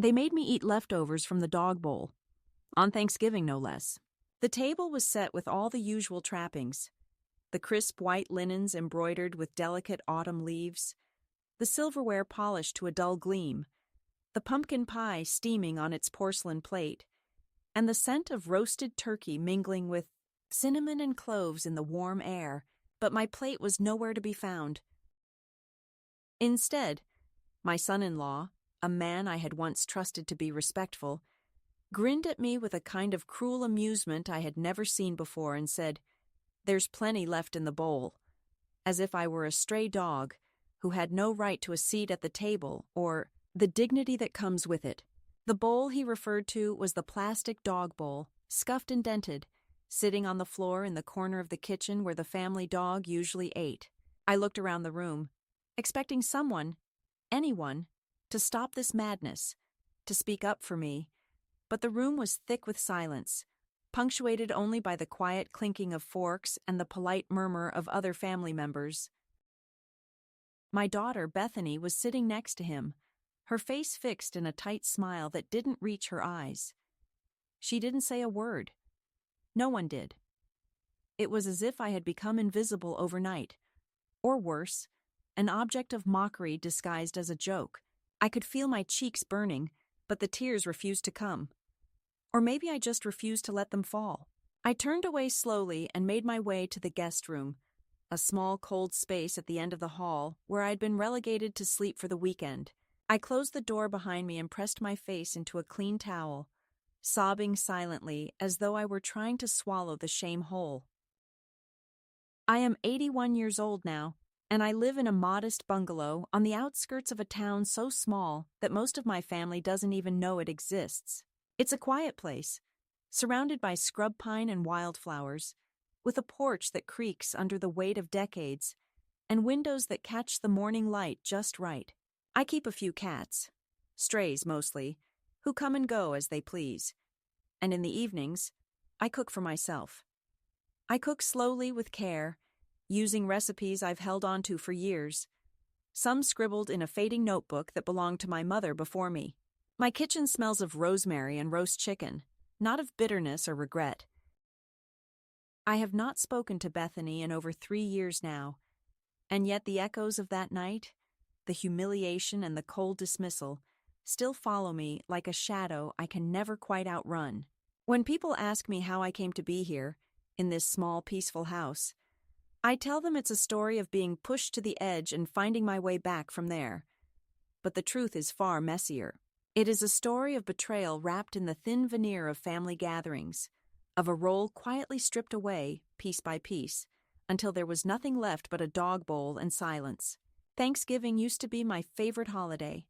They made me eat leftovers from the dog bowl, on Thanksgiving no less. The table was set with all the usual trappings: the crisp white linens embroidered with delicate autumn leaves, the silverware polished to a dull gleam, the pumpkin pie steaming on its porcelain plate, and the scent of roasted turkey mingling with cinnamon and cloves in the warm air, but my plate was nowhere to be found. Instead, my son-in-law, a man I had once trusted to be respectful, grinned at me with a kind of cruel amusement I had never seen before and said, "There's plenty left in the bowl," as if I were a stray dog who had no right to a seat at the table or the dignity that comes with it. The bowl he referred to was the plastic dog bowl, scuffed and dented, sitting on the floor in the corner of the kitchen where the family dog usually ate. I looked around the room, expecting someone, anyone, to stop this madness, to speak up for me, but the room was thick with silence, punctuated only by the quiet clinking of forks and the polite murmur of other family members. My daughter, Bethany, was sitting next to him, her face fixed in a tight smile that didn't reach her eyes. She didn't say a word. No one did. It was as if I had become invisible overnight, or worse, an object of mockery disguised as a joke. I could feel my cheeks burning, but the tears refused to come. Or maybe I just refused to let them fall. I turned away slowly and made my way to the guest room, a small cold space at the end of the hall where I had been relegated to sleep for the weekend. I closed the door behind me and pressed my face into a clean towel, sobbing silently as though I were trying to swallow the shame whole. I am 81 years old now, and I live in a modest bungalow on the outskirts of a town so small that most of my family doesn't even know it exists. It's a quiet place, surrounded by scrub pine and wildflowers, with a porch that creaks under the weight of decades, and windows that catch the morning light just right. I keep a few cats, strays mostly, who come and go as they please, and in the evenings, I cook for myself. I cook slowly with care, using recipes I've held on to for years, some scribbled in a fading notebook that belonged to my mother before me. My kitchen smells of rosemary and roast chicken, not of bitterness or regret. I have not spoken to Bethany in over 3 years now, and yet the echoes of that night, the humiliation and the cold dismissal, still follow me like a shadow I can never quite outrun. When people ask me how I came to be here, in this small, peaceful house, I tell them it's a story of being pushed to the edge and finding my way back from there. But the truth is far messier. It is a story of betrayal wrapped in the thin veneer of family gatherings, of a role quietly stripped away, piece by piece, until there was nothing left but a dog bowl and silence. Thanksgiving used to be my favorite holiday,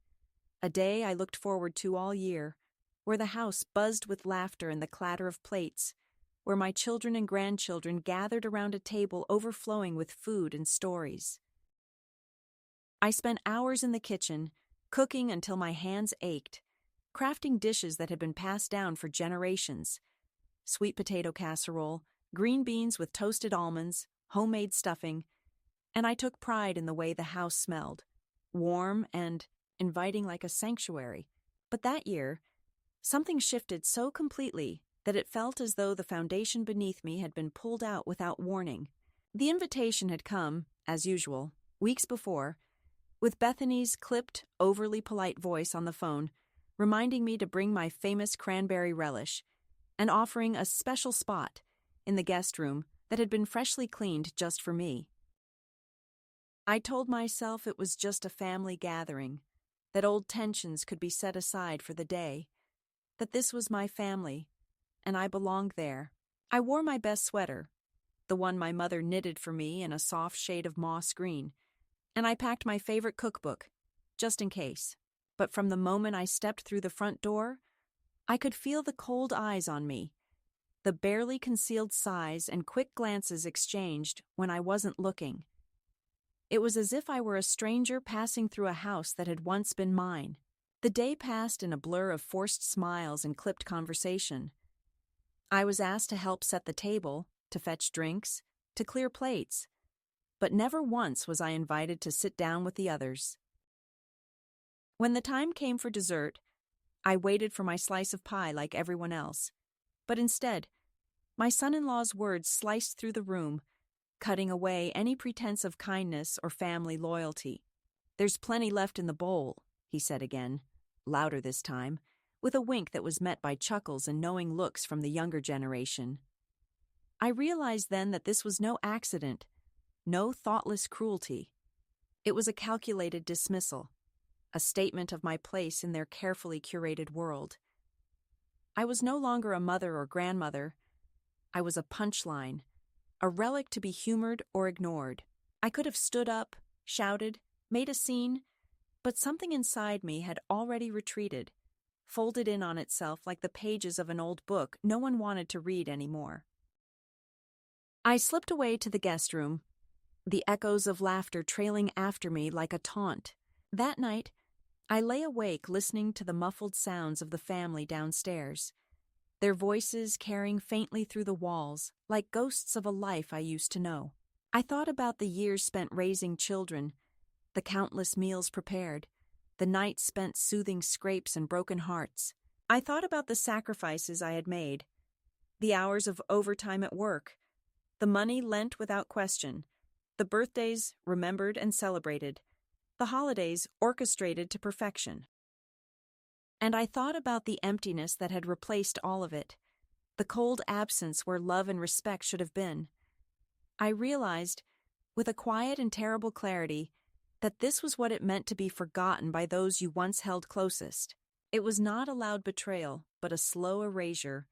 a day I looked forward to all year, where the house buzzed with laughter and the clatter of plates, where my children and grandchildren gathered around a table overflowing with food and stories. I spent hours in the kitchen, cooking until my hands ached, crafting dishes that had been passed down for generations: sweet potato casserole, green beans with toasted almonds, homemade stuffing, and I took pride in the way the house smelled, warm and inviting like a sanctuary. But that year, something shifted so completely that it felt as though the foundation beneath me had been pulled out without warning. The invitation had come, as usual, weeks before, with Bethany's clipped, overly polite voice on the phone, reminding me to bring my famous cranberry relish, and offering a special spot in the guest room that had been freshly cleaned just for me. I told myself it was just a family gathering, that old tensions could be set aside for the day, that this was my family, and I belonged there. I wore my best sweater, the one my mother knitted for me in a soft shade of moss green, and I packed my favorite cookbook, just in case. But from the moment I stepped through the front door, I could feel the cold eyes on me, the barely concealed sighs and quick glances exchanged when I wasn't looking. It was as if I were a stranger passing through a house that had once been mine. The day passed in a blur of forced smiles and clipped conversation. I was asked to help set the table, to fetch drinks, to clear plates, but never once was I invited to sit down with the others. When the time came for dessert, I waited for my slice of pie like everyone else. But instead, my son-in-law's words sliced through the room, cutting away any pretense of kindness or family loyalty. "There's plenty left in the bowl," he said again, louder this time, with a wink that was met by chuckles and knowing looks from the younger generation. I realized then that this was no accident, no thoughtless cruelty. It was a calculated dismissal, a statement of my place in their carefully curated world. I was no longer a mother or grandmother. I was a punchline, a relic to be humored or ignored. I could have stood up, shouted, made a scene, but something inside me had already retreated, folded in on itself like the pages of an old book no one wanted to read anymore. I slipped away to the guest room, the echoes of laughter trailing after me like a taunt. That night, I lay awake listening to the muffled sounds of the family downstairs, their voices carrying faintly through the walls like ghosts of a life I used to know. I thought about the years spent raising children, the countless meals prepared, the nights spent soothing scrapes and broken hearts. I thought about the sacrifices I had made, the hours of overtime at work, the money lent without question, the birthdays remembered and celebrated, the holidays orchestrated to perfection. And I thought about the emptiness that had replaced all of it, the cold absence where love and respect should have been. I realized, with a quiet and terrible clarity, that this was what it meant to be forgotten by those you once held closest. It was not a loud betrayal, but a slow erasure,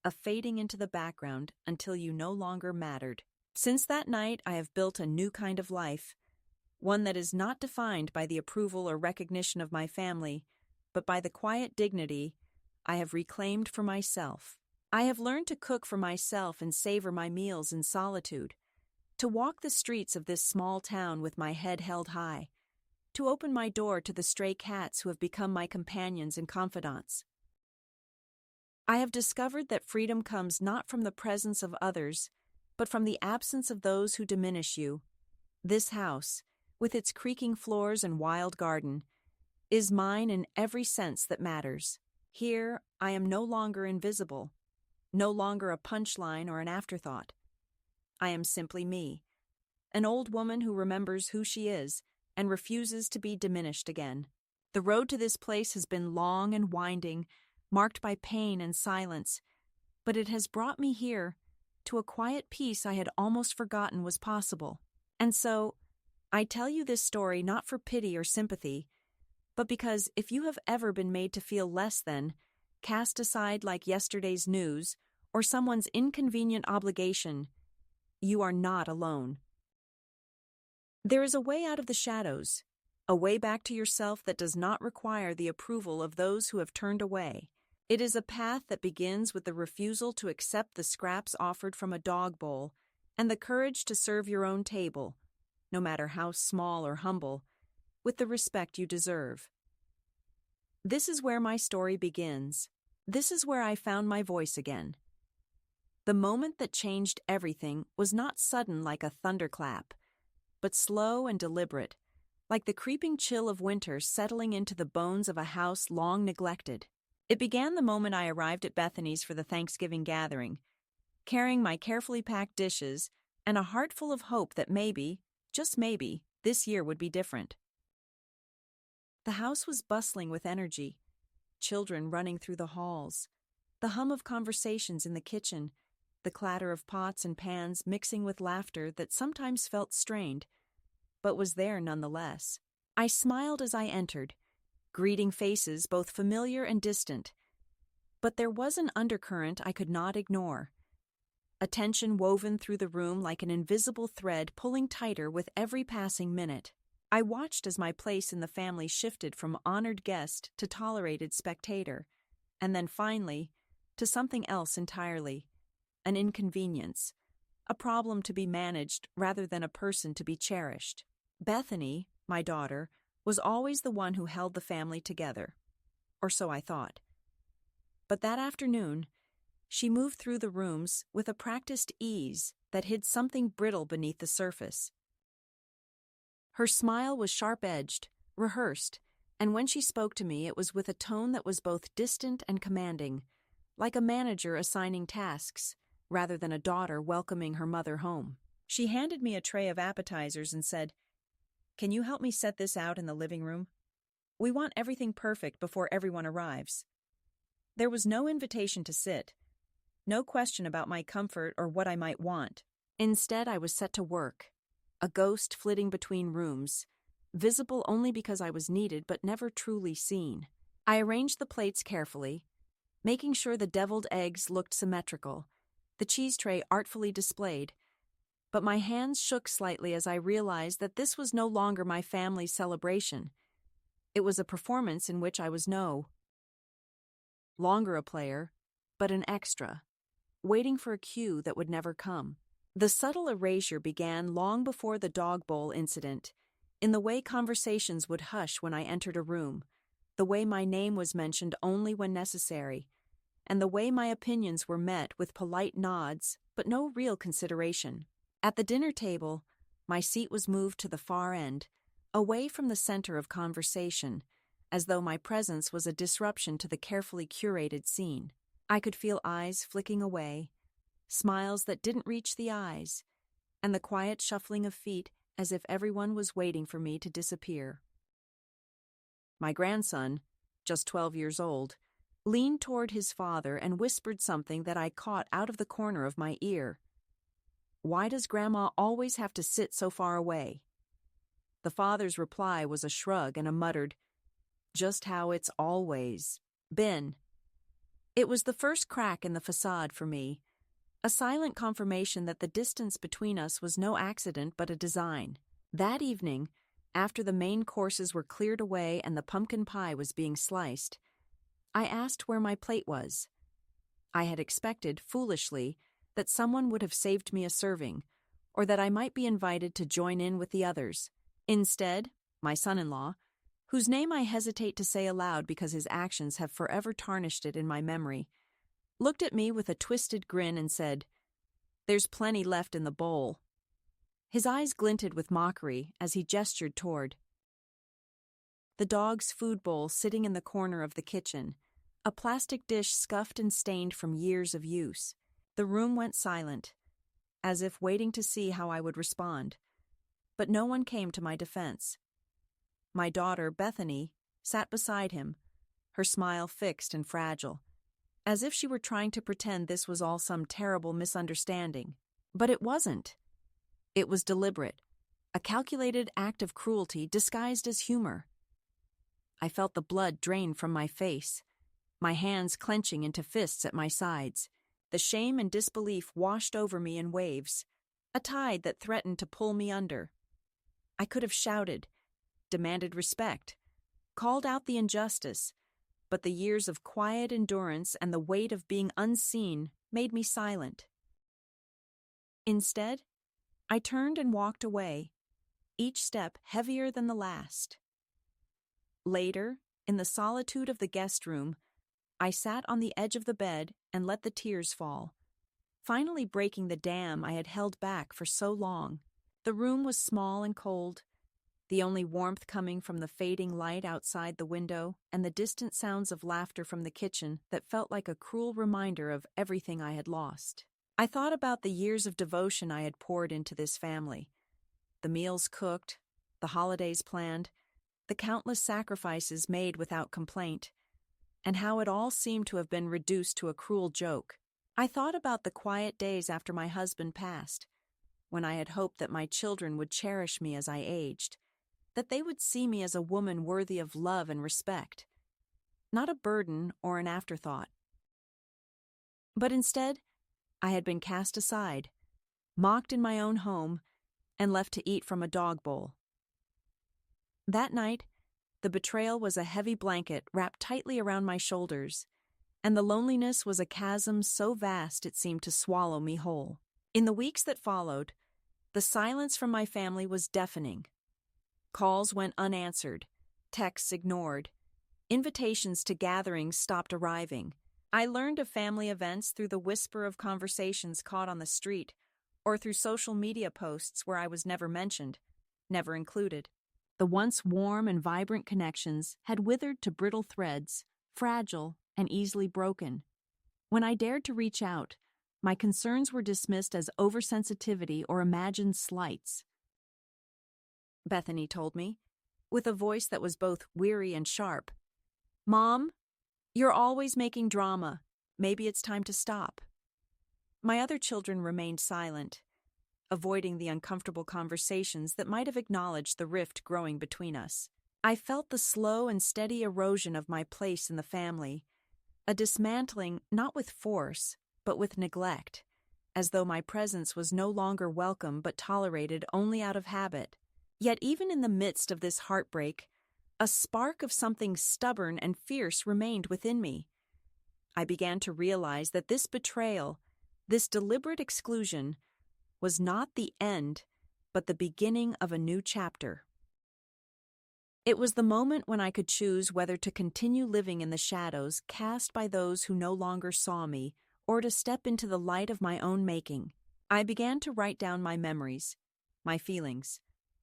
a fading into the background until you no longer mattered. Since that night, I have built a new kind of life, one that is not defined by the approval or recognition of my family, but by the quiet dignity I have reclaimed for myself. I have learned to cook for myself and savor my meals in solitude, to walk the streets of this small town with my head held high, to open my door to the stray cats who have become my companions and confidants. I have discovered that freedom comes not from the presence of others, but from the absence of those who diminish you. This house, with its creaking floors and wild garden, is mine in every sense that matters. Here, I am no longer invisible, no longer a punchline or an afterthought. I am simply me, an old woman who remembers who she is and refuses to be diminished again. The road to this place has been long and winding, marked by pain and silence, but it has brought me here to a quiet peace I had almost forgotten was possible. And so, I tell you this story not for pity or sympathy, but because if you have ever been made to feel less than, cast aside like yesterday's news or someone's inconvenient obligation, you are not alone. There is a way out of the shadows, a way back to yourself that does not require the approval of those who have turned away. It is a path that begins with the refusal to accept the scraps offered from a dog bowl and the courage to serve your own table, no matter how small or humble, with the respect you deserve. This is where my story begins. This is where I found my voice again. The moment that changed everything was not sudden like a thunderclap, but slow and deliberate, like the creeping chill of winter settling into the bones of a house long neglected. It began the moment I arrived at Bethany's for the Thanksgiving gathering, carrying my carefully packed dishes and a heart full of hope that maybe, just maybe, this year would be different. The house was bustling with energy, children running through the halls, the hum of conversations in the kitchen, the clatter of pots and pans mixing with laughter that sometimes felt strained, but was there nonetheless. I smiled as I entered, greeting faces both familiar and distant. But there was an undercurrent I could not ignore, a tension woven through the room like an invisible thread pulling tighter with every passing minute. I watched as my place in the family shifted from honored guest to tolerated spectator, and then finally to something else entirely, an inconvenience, a problem to be managed rather than a person to be cherished. Bethany, my daughter, was always the one who held the family together, or so I thought. But that afternoon, she moved through the rooms with a practiced ease that hid something brittle beneath the surface. Her smile was sharp-edged, rehearsed, And when she spoke to me, it was with a tone that was both distant and commanding, like a manager assigning tasks, rather than a daughter welcoming her mother home. She handed me a tray of appetizers and said, "Can you help me set this out in the living room? We want everything perfect before everyone arrives." There was no invitation to sit, no question about my comfort or what I might want. Instead, I was set to work, a ghost flitting between rooms, visible only because I was needed but never truly seen. I arranged the plates carefully, making sure the deviled eggs looked symmetrical, the cheese tray artfully displayed, but my hands shook slightly as I realized that this was no longer my family's celebration. It was a performance in which I was no longer a player, but an extra, waiting for a cue that would never come. The subtle erasure began long before the dog bowl incident, in the way conversations would hush when I entered a room, the way my name was mentioned only when necessary, and the way my opinions were met with polite nods but no real consideration. At the dinner table, my seat was moved to the far end, away from the center of conversation, as though my presence was a disruption to the carefully curated scene. I could feel eyes flicking away, smiles that didn't reach the eyes, and the quiet shuffling of feet as if everyone was waiting for me to disappear. My grandson, just 12 years old, leaned toward his father and whispered something that I caught out of the corner of my ear. "Why does Grandma always have to sit so far away?" The father's reply was a shrug and a muttered, "Just how it's always been." It was the first crack in the facade for me, a silent confirmation that the distance between us was no accident but a design. That evening, after the main courses were cleared away and the pumpkin pie was being sliced, I asked where my plate was. I had expected, foolishly, that someone would have saved me a serving, or that I might be invited to join in with the others. Instead, my son-in-law, whose name I hesitate to say aloud because his actions have forever tarnished it in my memory, looked at me with a twisted grin and said, "There's plenty left in the bowl." His eyes glinted with mockery as he gestured toward the dog's food bowl sitting in the corner of the kitchen, a plastic dish scuffed and stained from years of use. The room went silent, as if waiting to see how I would respond, but no one came to my defense. My daughter, Bethany, sat beside him, her smile fixed and fragile, as if she were trying to pretend this was all some terrible misunderstanding. But it wasn't. It was deliberate, a calculated act of cruelty disguised as humor. I felt the blood drain from my face, my hands clenching into fists at my sides. The shame and disbelief washed over me in waves, a tide that threatened to pull me under. I could have shouted, demanded respect, called out the injustice, but the years of quiet endurance and the weight of being unseen made me silent. Instead, I turned and walked away, each step heavier than the last. Later, in the solitude of the guest room, I sat on the edge of the bed and let the tears fall, finally breaking the dam I had held back for so long. The room was small and cold, the only warmth coming from the fading light outside the window and the distant sounds of laughter from the kitchen that felt like a cruel reminder of everything I had lost. I thought about the years of devotion I had poured into this family, the meals cooked, the holidays planned, the countless sacrifices made without complaint, and how it all seemed to have been reduced to a cruel joke. I thought about the quiet days after my husband passed, when I had hoped that my children would cherish me as I aged, that they would see me as a woman worthy of love and respect, not a burden or an afterthought. But instead, I had been cast aside, mocked in my own home, and left to eat from a dog bowl. That night, the betrayal was a heavy blanket wrapped tightly around my shoulders, and the loneliness was a chasm so vast it seemed to swallow me whole. In the weeks that followed, the silence from my family was deafening. Calls went unanswered, texts ignored, invitations to gatherings stopped arriving. I learned of family events through the whisper of conversations caught on the street, or through social media posts where I was never mentioned, never included. The once warm and vibrant connections had withered to brittle threads, fragile and easily broken. When I dared to reach out, my concerns were dismissed as oversensitivity or imagined slights. Bethany told me, with a voice that was both weary and sharp, "Mom, you're always making drama. Maybe it's time to stop." My other children remained silent, avoiding the uncomfortable conversations that might have acknowledged the rift growing between us. I felt the slow and steady erosion of my place in the family, a dismantling not with force, but with neglect, as though my presence was no longer welcome but tolerated only out of habit. Yet even in the midst of this heartbreak, a spark of something stubborn and fierce remained within me. I began to realize that this betrayal, this deliberate exclusion, was not the end, but the beginning of a new chapter. It was the moment when I could choose whether to continue living in the shadows cast by those who no longer saw me, or to step into the light of my own making. I began to write down my memories, my feelings,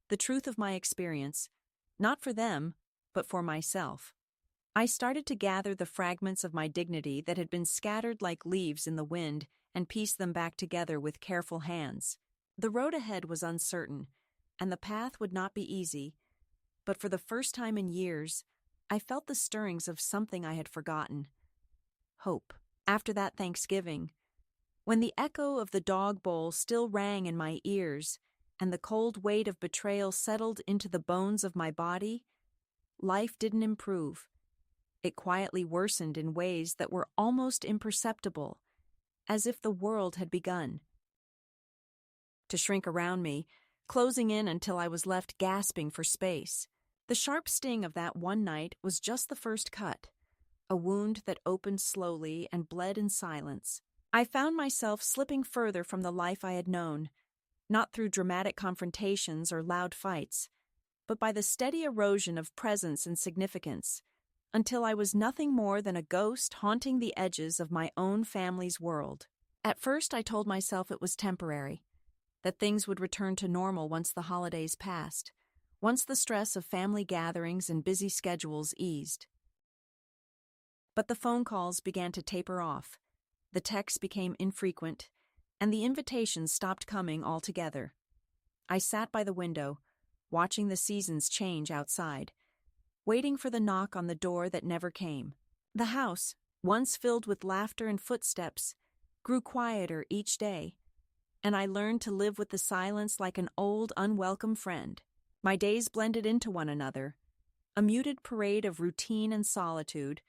the truth of my experience, not for them, but for myself. I started to gather the fragments of my dignity that had been scattered like leaves in the wind and piece them back together with careful hands. The road ahead was uncertain, and the path would not be easy, but for the first time in years, I felt the stirrings of something I had forgotten. Hope. After that Thanksgiving, when the echo of the dog bowl still rang in my ears and the cold weight of betrayal settled into the bones of my body, life didn't improve. It quietly worsened in ways that were almost imperceptible, as if the world had begun to shrink around me, closing in until I was left gasping for space. The sharp sting of that one night was just the first cut, a wound that opened slowly and bled in silence. I found myself slipping further from the life I had known, not through dramatic confrontations or loud fights, but by the steady erosion of presence and significance, until I was nothing more than a ghost haunting the edges of my own family's world. At first I told myself it was temporary, that things would return to normal once the holidays passed, once the stress of family gatherings and busy schedules eased. But the phone calls began to taper off, the texts became infrequent, and the invitations stopped coming altogether. I sat by the window, watching the seasons change outside, waiting for the knock on the door that never came. The house, once filled with laughter and footsteps, grew quieter each day, and I learned to live with the silence like an old, unwelcome friend. My days blended into one another, a muted parade of routine and solitude,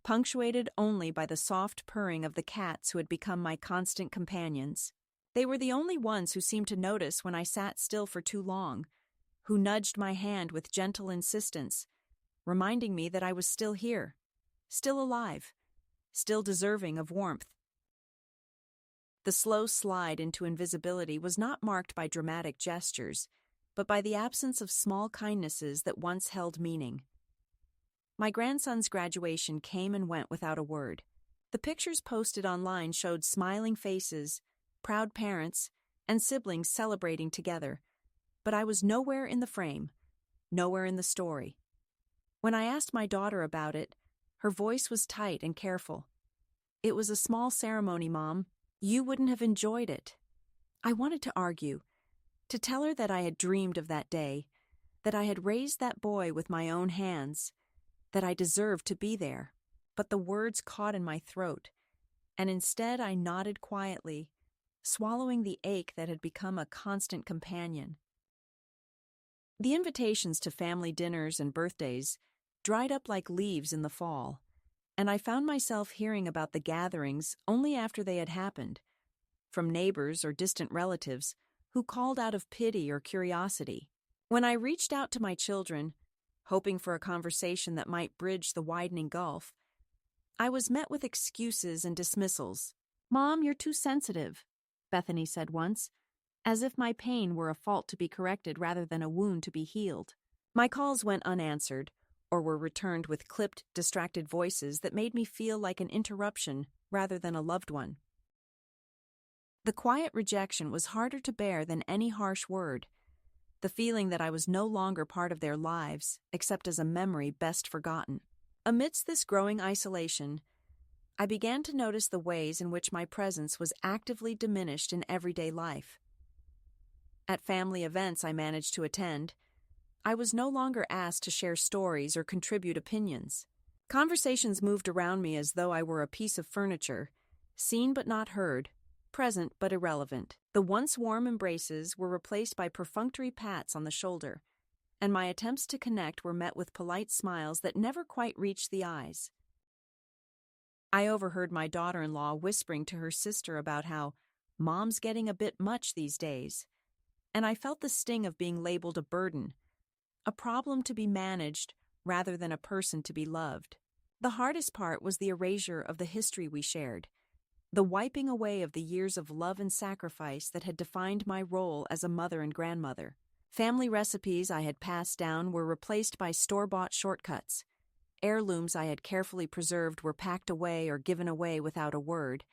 punctuated only by the soft purring of the cats who had become my constant companions. They were the only ones who seemed to notice when I sat still for too long, who nudged my hand with gentle insistence, reminding me that I was still here, still alive, still deserving of warmth. The slow slide into invisibility was not marked by dramatic gestures, but by the absence of small kindnesses that once held meaning. My grandson's graduation came and went without a word. The pictures posted online showed smiling faces, proud parents, and siblings celebrating together, but I was nowhere in the frame, nowhere in the story. When I asked my daughter about it, her voice was tight and careful. "It was a small ceremony, Mom. You wouldn't have enjoyed it." I wanted to argue, to tell her that I had dreamed of that day, that I had raised that boy with my own hands, that I deserved to be there. But the words caught in my throat, and instead I nodded quietly, swallowing the ache that had become a constant companion. The invitations to family dinners and birthdays dried up like leaves in the fall, and I found myself hearing about the gatherings only after they had happened, from neighbors or distant relatives who called out of pity or curiosity. When I reached out to my children, hoping for a conversation that might bridge the widening gulf, I was met with excuses and dismissals. "Mom, you're too sensitive," Bethany said once, as if my pain were a fault to be corrected rather than a wound to be healed. My calls went unanswered, or were returned with clipped, distracted voices that made me feel like an interruption rather than a loved one. The quiet rejection was harder to bear than any harsh word. the feeling that I was no longer part of their lives, except as a memory best forgotten. Amidst this growing isolation, I began to notice the ways in which my presence was actively diminished in everyday life. At family events I managed to attend, I was no longer asked to share stories or contribute opinions. Conversations moved around me as though I were a piece of furniture, seen but not heard, present but irrelevant. The once warm embraces were replaced by perfunctory pats on the shoulder, and my attempts to connect were met with polite smiles that never quite reached the eyes. I overheard my daughter-in-law whispering to her sister about how "Mom's getting a bit much these days," and I felt the sting of being labeled a burden, a problem to be managed rather than a person to be loved. The hardest part was the erasure of the history we shared, the wiping away of the years of love and sacrifice that had defined my role as a mother and grandmother. Family recipes I had passed down were replaced by store-bought shortcuts. Heirlooms I had carefully preserved were packed away or given away without a word,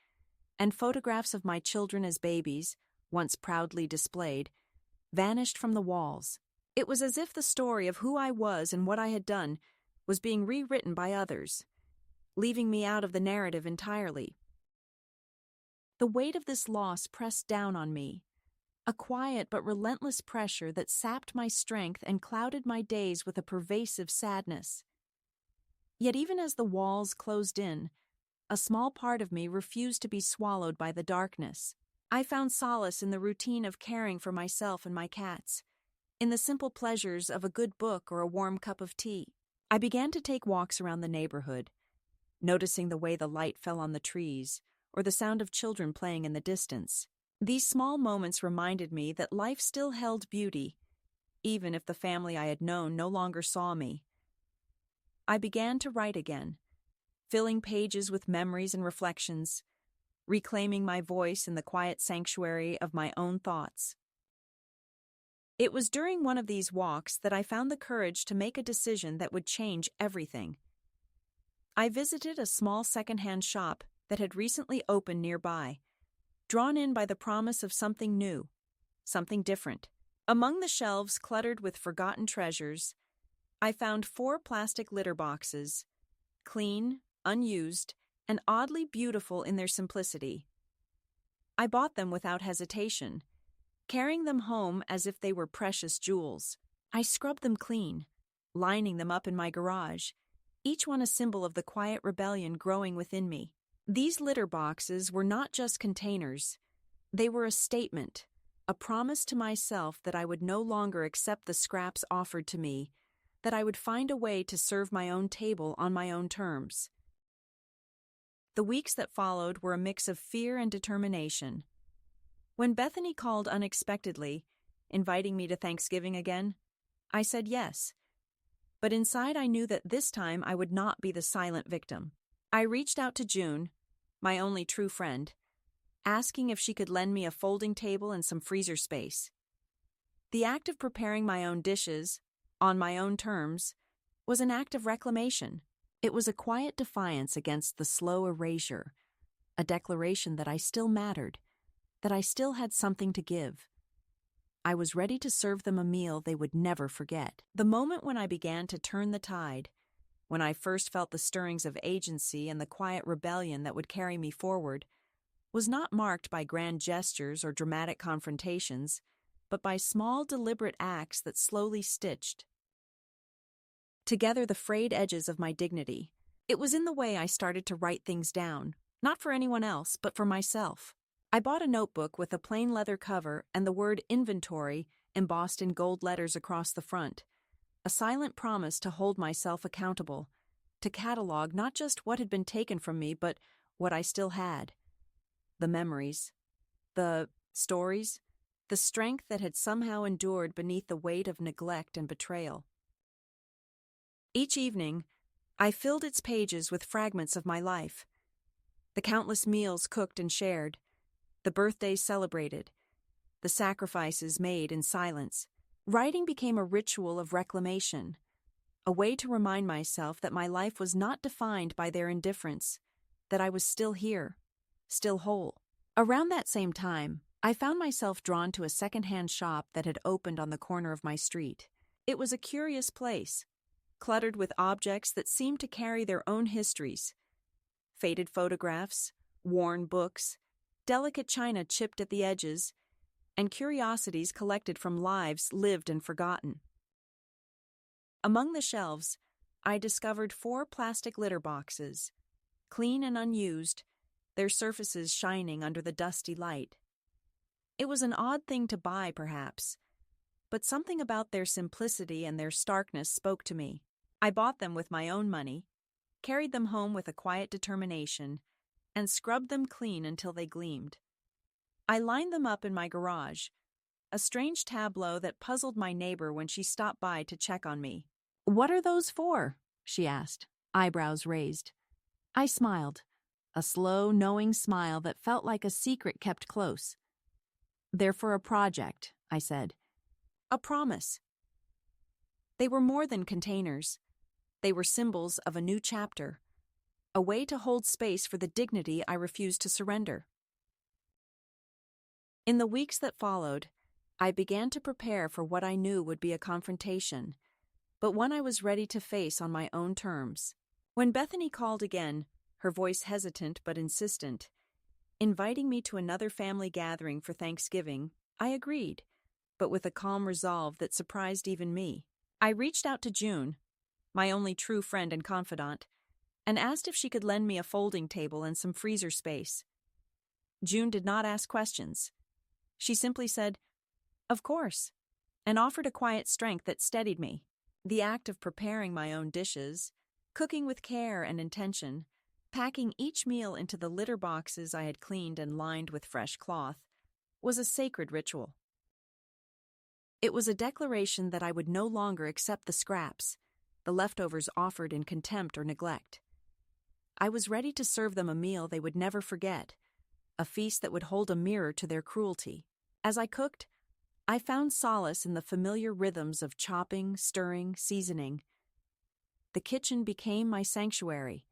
and photographs of my children as babies, once proudly displayed, vanished from the walls. It was as if the story of who I was and what I had done was being rewritten by others, leaving me out of the narrative entirely. The weight of this loss pressed down on me, a quiet but relentless pressure that sapped my strength and clouded my days with a pervasive sadness. Yet even as the walls closed in, a small part of me refused to be swallowed by the darkness. I found solace in the routine of caring for myself and my cats, in the simple pleasures of a good book or a warm cup of tea. I began to take walks around the neighborhood, noticing the way the light fell on the trees or the sound of children playing in the distance. These small moments reminded me that life still held beauty, even if the family I had known no longer saw me. I began to write again, filling pages with memories and reflections, reclaiming my voice in the quiet sanctuary of my own thoughts. It was during one of these walks that I found the courage to make a decision that would change everything. I visited a small secondhand shop that had recently opened nearby, drawn in by the promise of something new, something different. Among the shelves cluttered with forgotten treasures, I found 4 plastic litter boxes, clean, unused, and oddly beautiful in their simplicity. I bought them without hesitation, carrying them home as if they were precious jewels. I scrubbed them clean, lining them up in my garage, each one a symbol of the quiet rebellion growing within me. These litter boxes were not just containers. They were a statement, a promise to myself that I would no longer accept the scraps offered to me, that I would find a way to serve my own table on my own terms. The weeks that followed were a mix of fear and determination. When Bethany called unexpectedly, inviting me to Thanksgiving again, I said yes. But inside I knew that this time I would not be the silent victim. I reached out to June, my only true friend, asking if she could lend me a folding table and some freezer space. The act of preparing my own dishes, on my own terms, was an act of reclamation. It was a quiet defiance against the slow erasure, a declaration that I still mattered, that I still had something to give. I was ready to serve them a meal they would never forget. The moment when I began to turn the tide, when I first felt the stirrings of agency and the quiet rebellion that would carry me forward, was not marked by grand gestures or dramatic confrontations, but by small, deliberate acts that slowly stitched together the frayed edges of my dignity. It was in the way I started to write things down, not for anyone else, but for myself. I bought a notebook with a plain leather cover and the word inventory embossed in gold letters across the front, a silent promise to hold myself accountable, to catalog not just what had been taken from me, but what I still had. The memories, the stories, the strength that had somehow endured beneath the weight of neglect and betrayal. Each evening, I filled its pages with fragments of my life. The countless meals cooked and shared, the birthdays celebrated, the sacrifices made in silence. Writing became a ritual of reclamation, a way to remind myself that my life was not defined by their indifference, that I was still here, still whole. Around that same time, I found myself drawn to a second-hand shop that had opened on the corner of my street. It was a curious place, cluttered with objects that seemed to carry their own histories. Faded photographs, worn books, delicate china chipped at the edges, and curiosities collected from lives lived and forgotten. Among the shelves, I discovered 4 plastic litter boxes, clean and unused, their surfaces shining under the dusty light. It was an odd thing to buy, perhaps, but something about their simplicity and their starkness spoke to me. I bought them with my own money, carried them home with a quiet determination, and scrubbed them clean until they gleamed. I lined them up in my garage, a strange tableau that puzzled my neighbor when she stopped by to check on me. "What are those for?" she asked, eyebrows raised. I smiled, a slow, knowing smile that felt like a secret kept close. "They're for a project," I said. "A promise." They were more than containers. They were symbols of a new chapter, a way to hold space for the dignity I refused to surrender. In the weeks that followed, I began to prepare for what I knew would be a confrontation, but one I was ready to face on my own terms. When Bethany called again, her voice hesitant but insistent, inviting me to another family gathering for Thanksgiving, I agreed, but with a calm resolve that surprised even me. I reached out to June, my only true friend and confidant, and asked if she could lend me a folding table and some freezer space. June did not ask questions. She simply said, "Of course," and offered a quiet strength that steadied me. The act of preparing my own dishes, cooking with care and intention, packing each meal into the litter boxes I had cleaned and lined with fresh cloth, was a sacred ritual. It was a declaration that I would no longer accept the scraps, the leftovers offered in contempt or neglect. I was ready to serve them a meal they would never forget, a feast that would hold a mirror to their cruelty. As I cooked, I found solace in the familiar rhythms of chopping, stirring, seasoning. The kitchen became my sanctuary,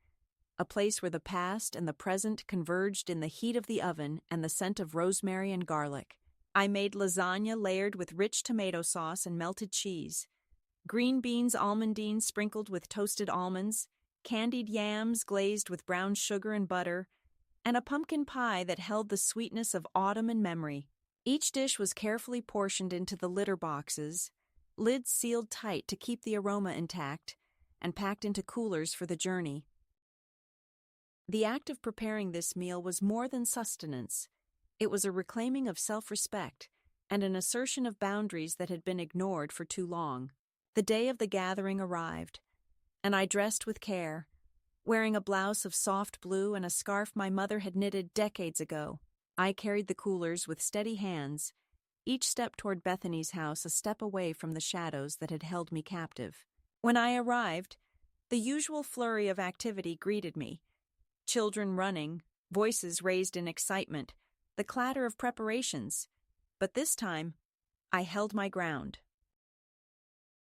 a place where the past and the present converged in the heat of the oven and the scent of rosemary and garlic. I made lasagna layered with rich tomato sauce and melted cheese, green beans almondine sprinkled with toasted almonds, candied yams glazed with brown sugar and butter, and a pumpkin pie that held the sweetness of autumn and memory. Each dish was carefully portioned into the litter boxes, lids sealed tight to keep the aroma intact, and packed into coolers for the journey. The act of preparing this meal was more than sustenance. It was a reclaiming of self-respect and an assertion of boundaries that had been ignored for too long. The day of the gathering arrived, and I dressed with care, wearing a blouse of soft blue and a scarf my mother had knitted decades ago. I carried the coolers with steady hands, each step toward Bethany's house a step away from the shadows that had held me captive. When I arrived, the usual flurry of activity greeted me. Children running, voices raised in excitement, the clatter of preparations. But this time, I held my ground.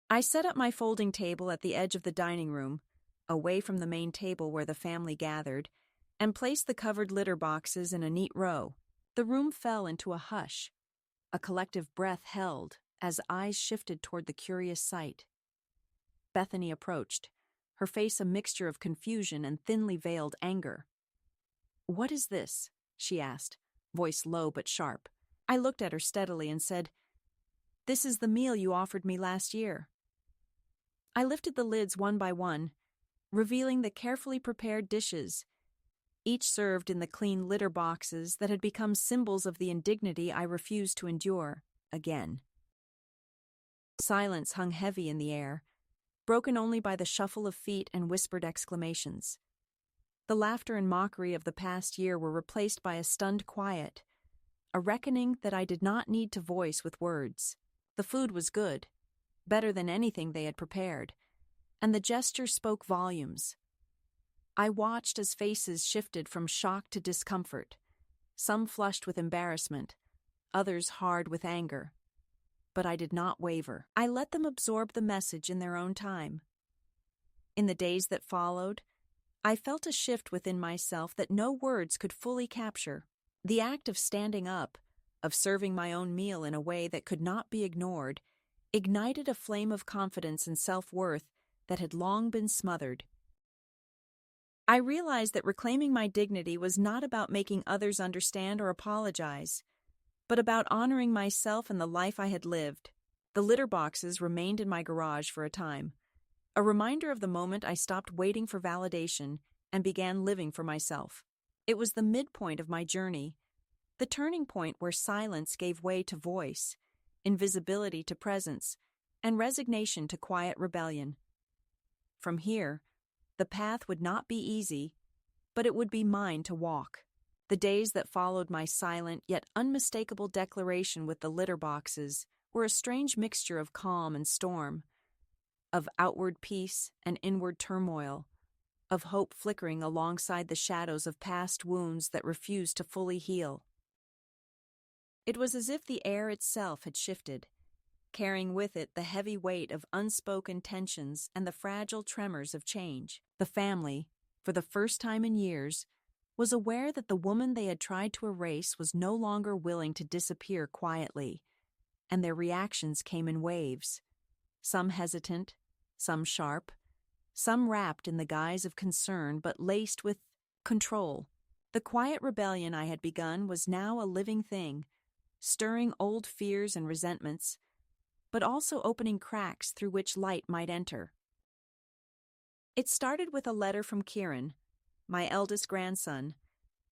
I set up my folding table at the edge of the dining room, away from the main table where the family gathered, and placed the covered litter boxes in a neat row. The room fell into a hush. A collective breath held as eyes shifted toward the curious sight. Bethany approached, her face a mixture of confusion and thinly veiled anger. "What is this?" she asked, voice low but sharp. I looked at her steadily and said, "This is the meal you offered me last year." I lifted the lids one by one, revealing the carefully prepared dishes, each served in the clean litter boxes that had become symbols of the indignity I refused to endure again. Silence hung heavy in the air, broken only by the shuffle of feet and whispered exclamations. The laughter and mockery of the past year were replaced by a stunned quiet, a reckoning that I did not need to voice with words. The food was good, better than anything they had prepared, and the gesture spoke volumes. I watched as faces shifted from shock to discomfort, some flushed with embarrassment, others hard with anger. But I did not waver. I let them absorb the message in their own time. In the days that followed, I felt a shift within myself that no words could fully capture. The act of standing up, of serving my own meal in a way that could not be ignored, ignited a flame of confidence and self-worth that had long been smothered. I realized that reclaiming my dignity was not about making others understand or apologize, but about honoring myself and the life I had lived. The litter boxes remained in my garage for a time, a reminder of the moment I stopped waiting for validation and began living for myself. It was the midpoint of my journey, the turning point where silence gave way to voice, invisibility to presence, and resignation to quiet rebellion. From here, the path would not be easy, but it would be mine to walk. The days that followed my silent yet unmistakable declaration with the litter boxes were a strange mixture of calm and storm, of outward peace and inward turmoil, of hope flickering alongside the shadows of past wounds that refused to fully heal. It was as if the air itself had shifted, carrying with it the heavy weight of unspoken tensions and the fragile tremors of change. The family, for the first time in years, was aware that the woman they had tried to erase was no longer willing to disappear quietly, and their reactions came in waves, some hesitant, some sharp, some wrapped in the guise of concern but laced with control. The quiet rebellion I had begun was now a living thing, stirring old fears and resentments, but also opening cracks through which light might enter. It started with a letter from Kieran, my eldest grandson,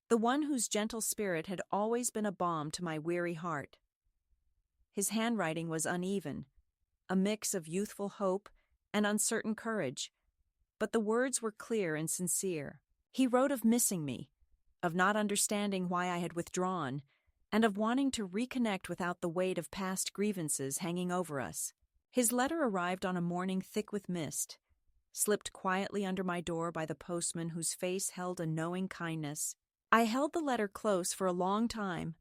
the one whose gentle spirit had always been a balm to my weary heart. His handwriting was uneven, a mix of youthful hope and uncertain courage, but the words were clear and sincere. He wrote of missing me, of not understanding why I had withdrawn, and of wanting to reconnect without the weight of past grievances hanging over us. His letter arrived on a morning thick with mist, slipped quietly under my door by the postman whose face held a knowing kindness. I held the letter close for a long time,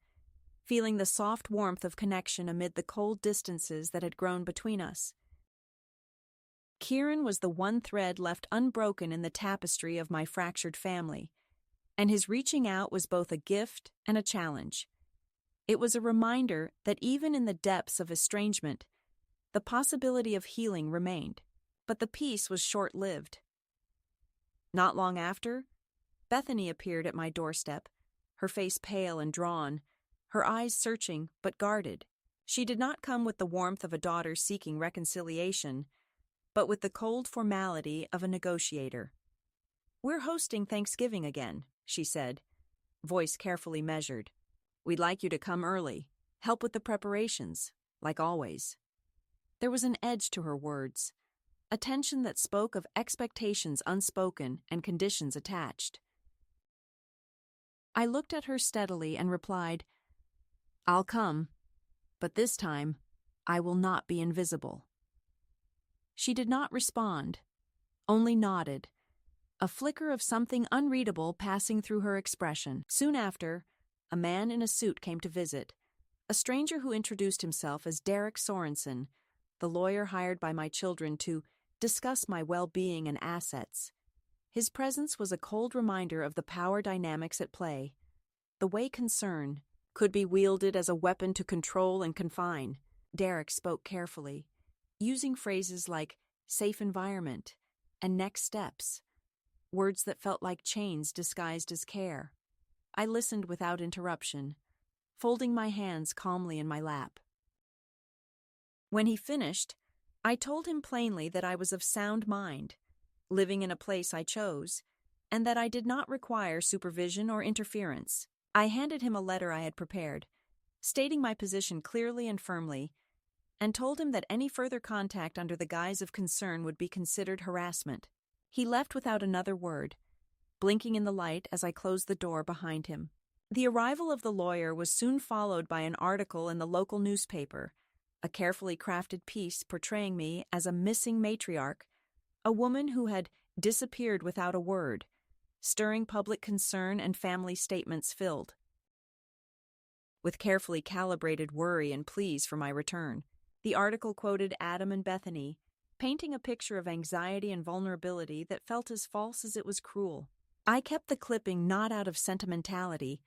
feeling the soft warmth of connection amid the cold distances that had grown between us. Kieran was the one thread left unbroken in the tapestry of my fractured family, and his reaching out was both a gift and a challenge. It was a reminder that even in the depths of estrangement, the possibility of healing remained, but the peace was short-lived. Not long after, Bethany appeared at my doorstep, her face pale and drawn, her eyes searching but guarded. She did not come with the warmth of a daughter seeking reconciliation, but with the cold formality of a negotiator. "We're hosting Thanksgiving again," she said, voice carefully measured. "We'd like you to come early, help with the preparations, like always." There was an edge to her words, a tension that spoke of expectations unspoken and conditions attached. I looked at her steadily and replied, "I'll come, but this time I will not be invisible." She did not respond, only nodded, a flicker of something unreadable passing through her expression. Soon after, a man in a suit came to visit, a stranger who introduced himself as Derek Sorensen, the lawyer hired by my children to discuss my well-being and assets. His presence was a cold reminder of the power dynamics at play, the way concern could be wielded as a weapon to control and confine. Derek spoke carefully, using phrases like safe environment and next steps, words that felt like chains disguised as care. I listened without interruption, folding my hands calmly in my lap. When he finished, I told him plainly that I was of sound mind, living in a place I chose, and that I did not require supervision or interference. I handed him a letter I had prepared, stating my position clearly and firmly, and told him that any further contact under the guise of concern would be considered harassment. He left without another word, blinking in the light as I closed the door behind him. The arrival of the lawyer was soon followed by an article in the local newspaper, a carefully crafted piece portraying me as a missing matriarch, a woman who had disappeared without a word, stirring public concern and family statements filled with carefully calibrated worry and pleas for my return. The article quoted Adam and Bethany, painting a picture of anxiety and vulnerability that felt as false as it was cruel. I kept the clipping not out of sentimentality,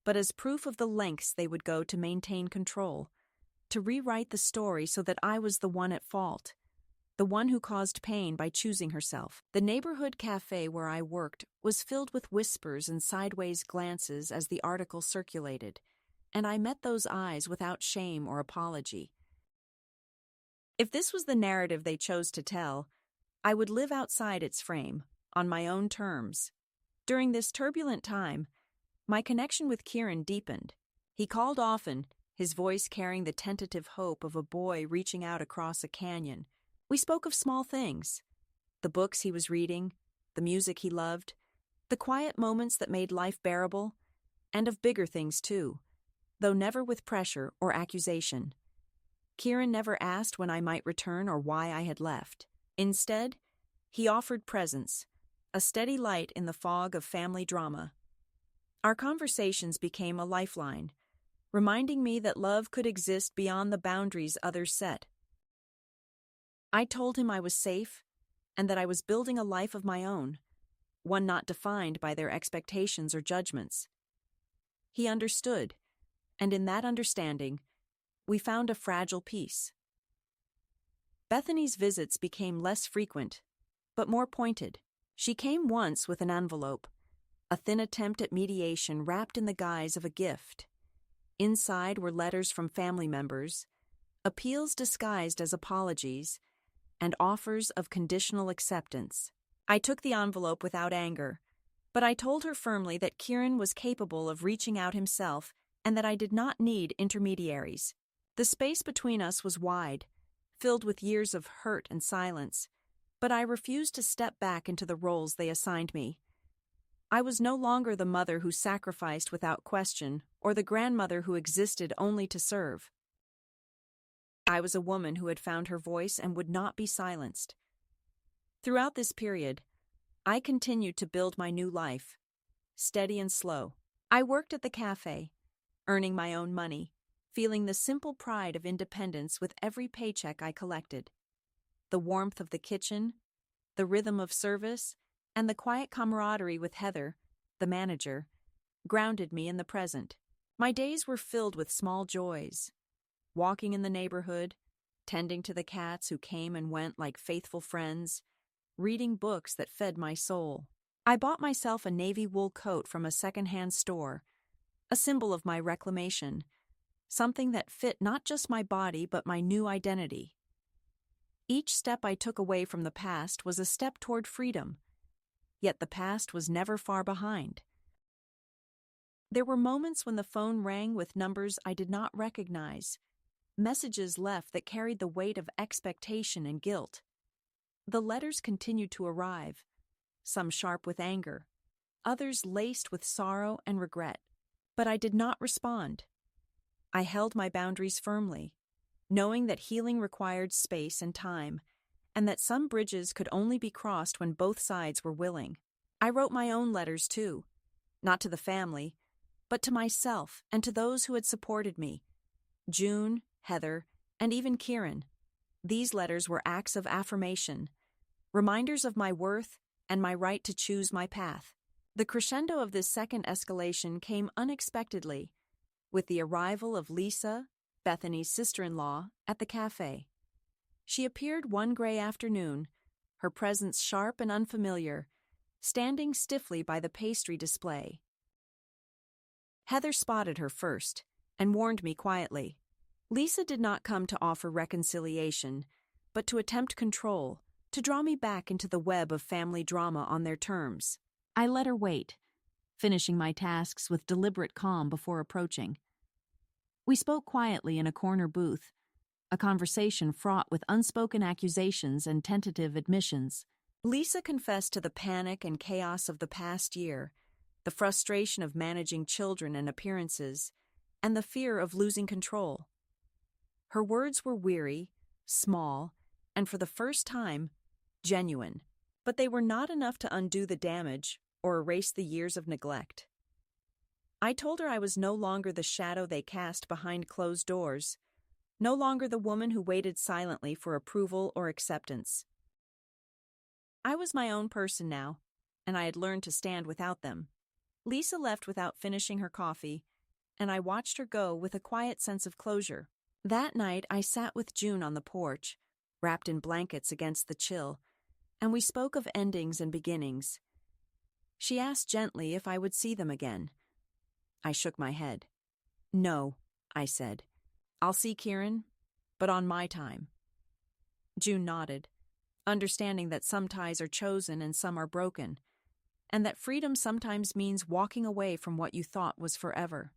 but as proof of the lengths they would go to maintain control, to rewrite the story so that I was the one at fault, the one who caused pain by choosing herself. The neighborhood cafe where I worked was filled with whispers and sideways glances as the article circulated, and I met those eyes without shame or apology. If this was the narrative they chose to tell, I would live outside its frame, on my own terms. During this turbulent time, my connection with Kieran deepened. He called often, his voice carrying the tentative hope of a boy reaching out across a canyon. We spoke of small things, the books he was reading, the music he loved, the quiet moments that made life bearable, and of bigger things too, though never with pressure or accusation. Kieran never asked when I might return or why I had left. Instead, he offered presence, a steady light in the fog of family drama. Our conversations became a lifeline, reminding me that love could exist beyond the boundaries others set. I told him I was safe and that I was building a life of my own, one not defined by their expectations or judgments. He understood, and in that understanding, we found a fragile peace. Bethany's visits became less frequent, but more pointed. She came once with an envelope, a thin attempt at mediation wrapped in the guise of a gift. Inside were letters from family members, appeals disguised as apologies, and offers of conditional acceptance. I took the envelope without anger, but I told her firmly that Kieran was capable of reaching out himself and that I did not need intermediaries. The space between us was wide, filled with years of hurt and silence, but I refused to step back into the roles they assigned me. I was no longer the mother who sacrificed without question or the grandmother who existed only to serve. I was a woman who had found her voice and would not be silenced. Throughout this period, I continued to build my new life, steady and slow. I worked at the cafe, earning my own money, feeling the simple pride of independence with every paycheck I collected. The warmth of the kitchen, the rhythm of service, and the quiet camaraderie with Heather, the manager, grounded me in the present. My days were filled with small joys. Walking in the neighborhood, tending to the cats who came and went like faithful friends, reading books that fed my soul. I bought myself a navy wool coat from a secondhand store, a symbol of my reclamation, something that fit not just my body but my new identity. Each step I took away from the past was a step toward freedom, yet the past was never far behind. There were moments when the phone rang with numbers I did not recognize, messages left that carried the weight of expectation and guilt. The letters continued to arrive, some sharp with anger, others laced with sorrow and regret, but I did not respond. I held my boundaries firmly, knowing that healing required space and time, and that some bridges could only be crossed when both sides were willing. I wrote my own letters too, not to the family, but to myself and to those who had supported me, June, Heather, and even Kieran. These letters were acts of affirmation, reminders of my worth and my right to choose my path. The crescendo of this second escalation came unexpectedly, with the arrival of Lisa, Bethany's sister-in-law, at the cafe. She appeared one gray afternoon, her presence sharp and unfamiliar, standing stiffly by the pastry display. Heather spotted her first and warned me quietly. Lisa did not come to offer reconciliation, but to attempt control, to draw me back into the web of family drama on their terms. I let her wait, finishing my tasks with deliberate calm before approaching. We spoke quietly in a corner booth, a conversation fraught with unspoken accusations and tentative admissions. Lisa confessed to the panic and chaos of the past year, the frustration of managing children and appearances, and the fear of losing control. Her words were weary, small, and for the first time, genuine, but they were not enough to undo the damage or erase the years of neglect. I told her I was no longer the shadow they cast behind closed doors, no longer the woman who waited silently for approval or acceptance. I was my own person now, and I had learned to stand without them. Lisa left without finishing her coffee, and I watched her go with a quiet sense of closure. That night, I sat with June on the porch, wrapped in blankets against the chill, and we spoke of endings and beginnings. She asked gently if I would see them again. I shook my head. No, I said. I'll see Kieran, but on my time. June nodded, understanding that some ties are chosen and some are broken, and that freedom sometimes means walking away from what you thought was forever.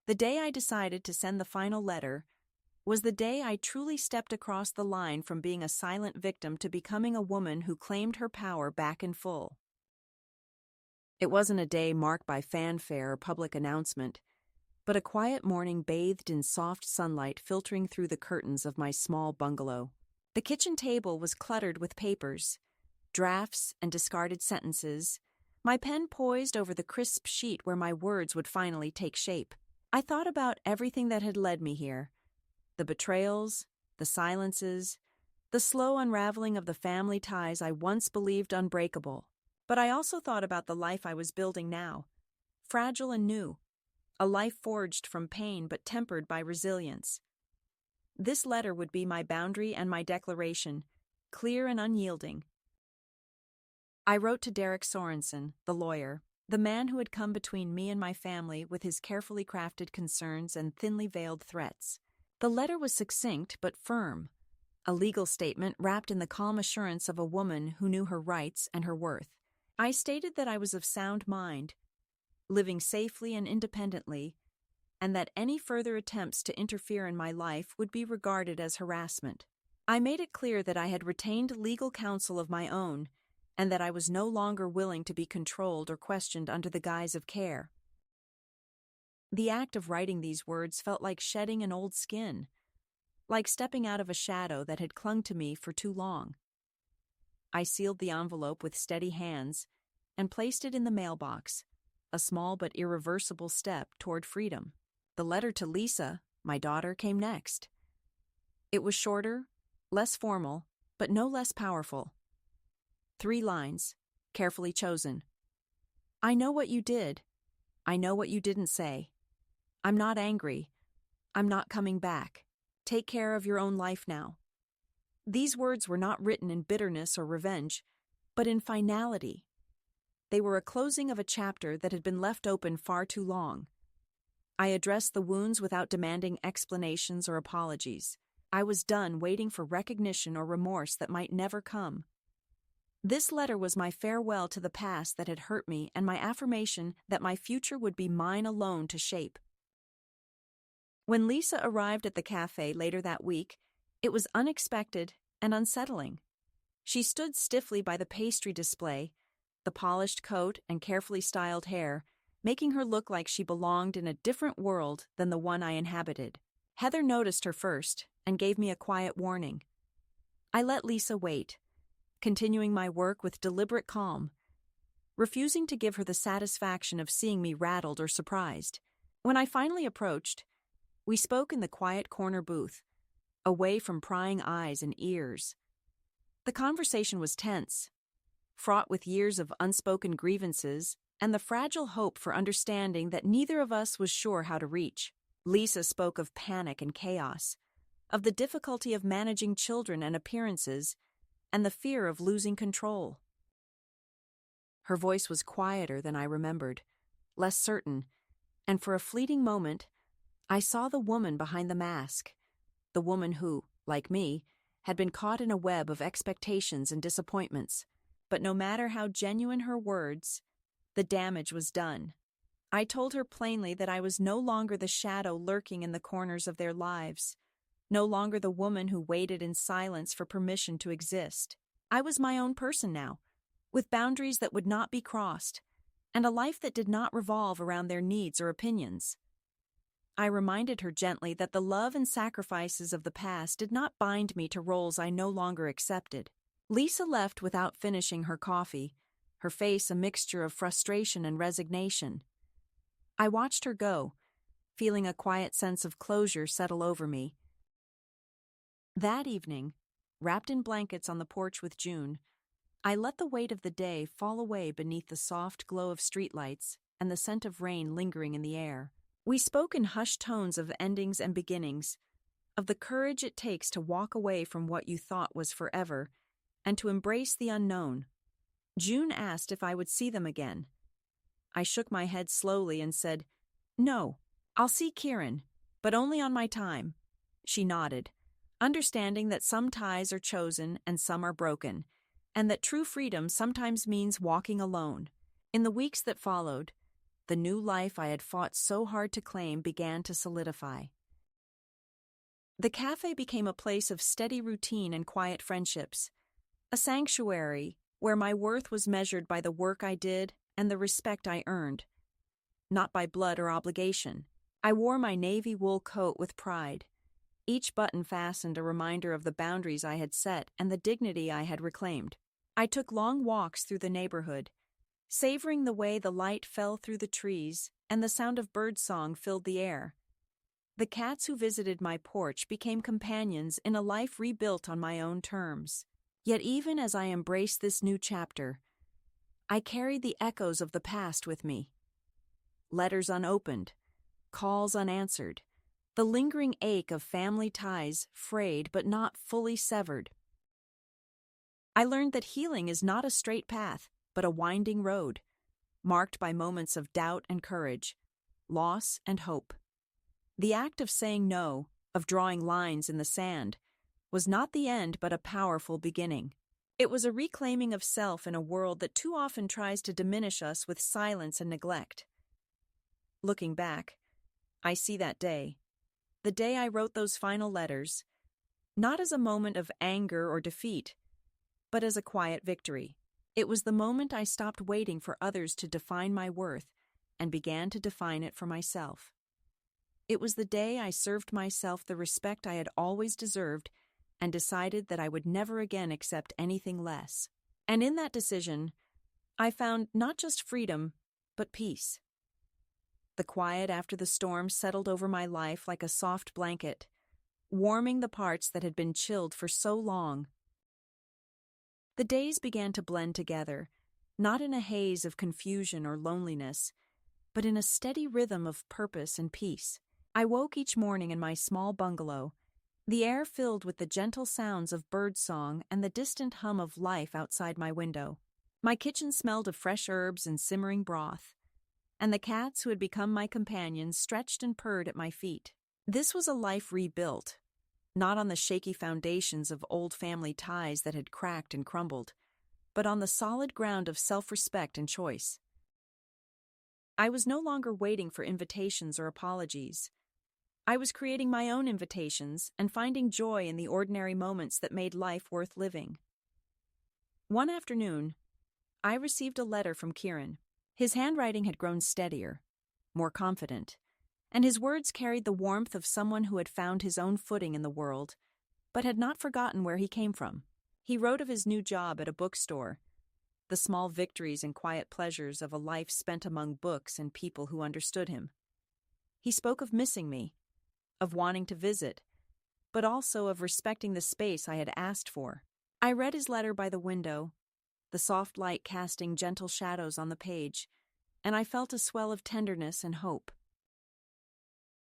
The day I decided to send the final letter was the day I truly stepped across the line from being a silent victim to becoming a woman who claimed her power back in full. It wasn't a day marked by fanfare or public announcement, but a quiet morning bathed in soft sunlight filtering through the curtains of my small bungalow. The kitchen table was cluttered with papers, drafts and discarded sentences, my pen poised over the crisp sheet where my words would finally take shape. I thought about everything that had led me here. The betrayals, the silences, the slow unraveling of the family ties I once believed unbreakable. But I also thought about the life I was building now, fragile and new, a life forged from pain but tempered by resilience. This letter would be my boundary and my declaration, clear and unyielding. I wrote to Derek Sorensen, the lawyer, the man who had come between me and my family with his carefully crafted concerns and thinly veiled threats. The letter was succinct but firm, a legal statement wrapped in the calm assurance of a woman who knew her rights and her worth. I stated that I was of sound mind, living safely and independently, and that any further attempts to interfere in my life would be regarded as harassment. I made it clear that I had retained legal counsel of my own, and that I was no longer willing to be controlled or questioned under the guise of care. The act of writing these words felt like shedding an old skin, like stepping out of a shadow that had clung to me for too long. I sealed the envelope with steady hands and placed it in the mailbox, a small but irreversible step toward freedom. The letter to Lisa, my daughter, came next. It was shorter, less formal, but no less powerful. 3 lines, carefully chosen. I know what you did. I know what you didn't say. I'm not angry. I'm not coming back. Take care of your own life now. These words were not written in bitterness or revenge, but in finality. They were a closing of a chapter that had been left open far too long. I addressed the wounds without demanding explanations or apologies. I was done waiting for recognition or remorse that might never come. This letter was my farewell to the past that had hurt me and my affirmation that my future would be mine alone to shape. When Lisa arrived at the cafe later that week, it was unexpected and unsettling. She stood stiffly by the pastry display, the polished coat and carefully styled hair, making her look like she belonged in a different world than the one I inhabited. Heather noticed her first and gave me a quiet warning. I let Lisa wait, continuing my work with deliberate calm, refusing to give her the satisfaction of seeing me rattled or surprised. When I finally approached, we spoke in the quiet corner booth, away from prying eyes and ears. The conversation was tense, fraught with years of unspoken grievances and the fragile hope for understanding that neither of us was sure how to reach. Lisa spoke of panic and chaos, of the difficulty of managing children and appearances, and the fear of losing control. Her voice was quieter than I remembered, less certain, and for a fleeting moment, I saw the woman behind the mask, the woman who, like me, had been caught in a web of expectations and disappointments. But no matter how genuine her words, the damage was done. I told her plainly that I was no longer the shadow lurking in the corners of their lives, no longer the woman who waited in silence for permission to exist. I was my own person now, with boundaries that would not be crossed, and a life that did not revolve around their needs or opinions. I reminded her gently that the love and sacrifices of the past did not bind me to roles I no longer accepted. Lisa left without finishing her coffee, her face a mixture of frustration and resignation. I watched her go, feeling a quiet sense of closure settle over me. That evening, wrapped in blankets on the porch with June, I let the weight of the day fall away beneath the soft glow of streetlights and the scent of rain lingering in the air. We spoke in hushed tones of endings and beginnings, of the courage it takes to walk away from what you thought was forever and to embrace the unknown. June asked if I would see them again. I shook my head slowly and said, "No, I'll see Kieran, but only on my time." She nodded, understanding that some ties are chosen and some are broken, and that true freedom sometimes means walking alone. In the weeks that followed, the new life I had fought so hard to claim began to solidify. The cafe became a place of steady routine and quiet friendships, a sanctuary where my worth was measured by the work I did and the respect I earned, not by blood or obligation. I wore my navy wool coat with pride, each button fastened a reminder of the boundaries I had set and the dignity I had reclaimed. I took long walks through the neighborhood, savoring the way the light fell through the trees and the sound of birdsong filled the air. The cats who visited my porch became companions in a life rebuilt on my own terms. Yet even as I embraced this new chapter, I carried the echoes of the past with me. Letters unopened, calls unanswered, the lingering ache of family ties frayed but not fully severed. I learned that healing is not a straight path, but a winding road, marked by moments of doubt and courage, loss and hope. The act of saying no, of drawing lines in the sand, was not the end but a powerful beginning. It was a reclaiming of self in a world that too often tries to diminish us with silence and neglect. Looking back, I see that day, the day I wrote those final letters, not as a moment of anger or defeat, but as a quiet victory. It was the moment I stopped waiting for others to define my worth and began to define it for myself. It was the day I served myself the respect I had always deserved and decided that I would never again accept anything less. And in that decision, I found not just freedom, but peace. The quiet after the storm settled over my life like a soft blanket, warming the parts that had been chilled for so long. The days began to blend together, not in a haze of confusion or loneliness, but in a steady rhythm of purpose and peace. I woke each morning in my small bungalow, the air filled with the gentle sounds of birdsong and the distant hum of life outside my window. My kitchen smelled of fresh herbs and simmering broth, and the cats who had become my companions stretched and purred at my feet. This was a life rebuilt, not on the shaky foundations of old family ties that had cracked and crumbled, but on the solid ground of self-respect and choice. I was no longer waiting for invitations or apologies. I was creating my own invitations and finding joy in the ordinary moments that made life worth living. One afternoon, I received a letter from Kieran. His handwriting had grown steadier, more confident, and his words carried the warmth of someone who had found his own footing in the world, but had not forgotten where he came from. He wrote of his new job at a bookstore, the small victories and quiet pleasures of a life spent among books and people who understood him. He spoke of missing me, of wanting to visit, but also of respecting the space I had asked for. I read his letter by the window, the soft light casting gentle shadows on the page, and I felt a swell of tenderness and hope.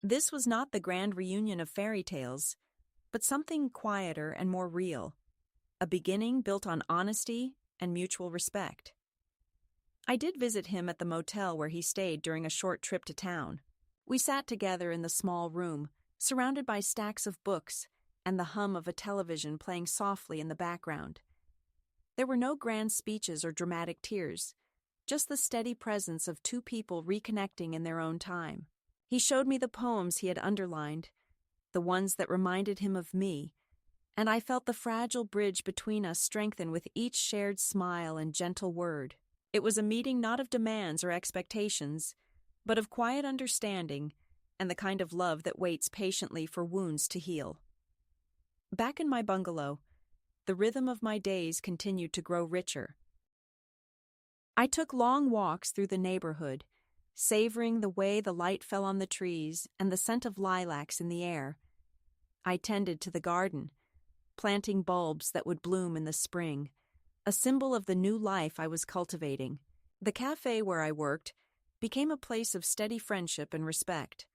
This was not the grand reunion of fairy tales, but something quieter and more real, a beginning built on honesty and mutual respect. I did visit him at the motel where he stayed during a short trip to town. We sat together in the small room, surrounded by stacks of books and the hum of a television playing softly in the background. There were no grand speeches or dramatic tears, just the steady presence of two people reconnecting in their own time. He showed me the poems he had underlined, the ones that reminded him of me, and I felt the fragile bridge between us strengthen with each shared smile and gentle word. It was a meeting not of demands or expectations, but of quiet understanding and the kind of love that waits patiently for wounds to heal. Back in my bungalow, the rhythm of my days continued to grow richer. I took long walks through the neighborhood, savoring the way the light fell on the trees and the scent of lilacs in the air. I tended to the garden, planting bulbs that would bloom in the spring, a symbol of the new life I was cultivating. The cafe where I worked became a place of steady friendship and respect,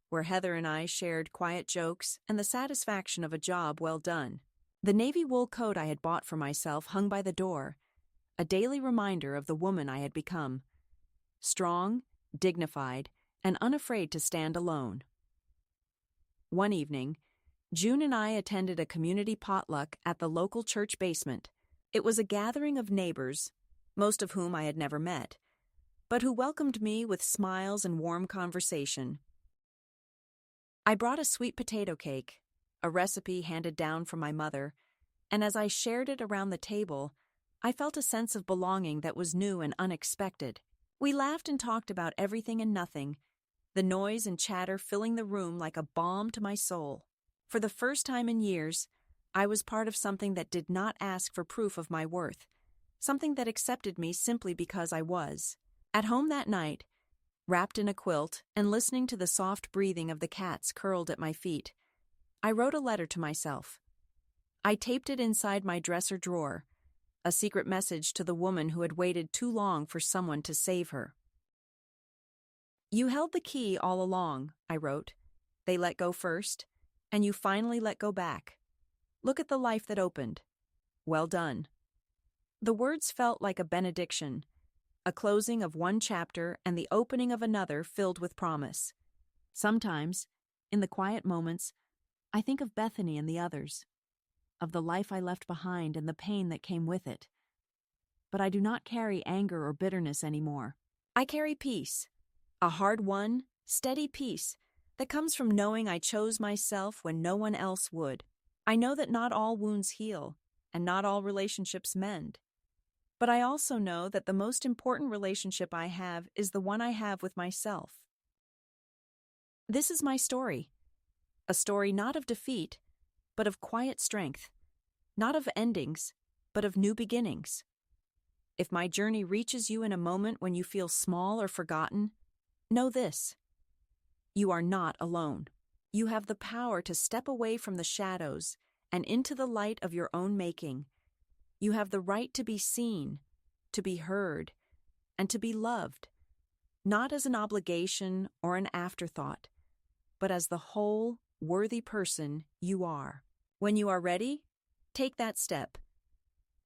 where Heather and I shared quiet jokes and the satisfaction of a job well done. The navy wool coat I had bought for myself hung by the door, a daily reminder of the woman I had become. Strong, dignified, and unafraid to stand alone. One evening, June and I attended a community potluck at the local church basement. It was a gathering of neighbors, most of whom I had never met, but who welcomed me with smiles and warm conversation. I brought a sweet potato cake, a recipe handed down from my mother, and as I shared it around the table, I felt a sense of belonging that was new and unexpected. We laughed and talked about everything and nothing, the noise and chatter filling the room like a balm to my soul. For the first time in years, I was part of something that did not ask for proof of my worth, something that accepted me simply because I was. At home that night, wrapped in a quilt and listening to the soft breathing of the cats curled at my feet, I wrote a letter to myself. I taped it inside my dresser drawer, a secret message to the woman who had waited too long for someone to save her. You held the key all along, I wrote. They let go first, and you finally let go back. Look at the life that opened. Well done. The words felt like a benediction, a closing of one chapter and the opening of another filled with promise. Sometimes, in the quiet moments, I think of Bethany and the others, of the life I left behind and the pain that came with it. But I do not carry anger or bitterness anymore. I carry peace, a hard-won, steady peace that comes from knowing I chose myself when no one else would. I know that not all wounds heal, and not all relationships mend. But I also know that the most important relationship I have is the one I have with myself. This is my story, a story not of defeat, but of quiet strength, not of endings, but of new beginnings. If my journey reaches you in a moment when you feel small or forgotten, know this: you are not alone. You have the power to step away from the shadows and into the light of your own making. You have the right to be seen, to be heard, and to be loved, not as an obligation or an afterthought, but as the whole, worthy person you are. When you are ready, take that step.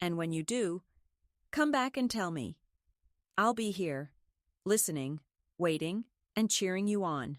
And when you do, come back and tell me. I'll be here, listening, waiting, and cheering you on.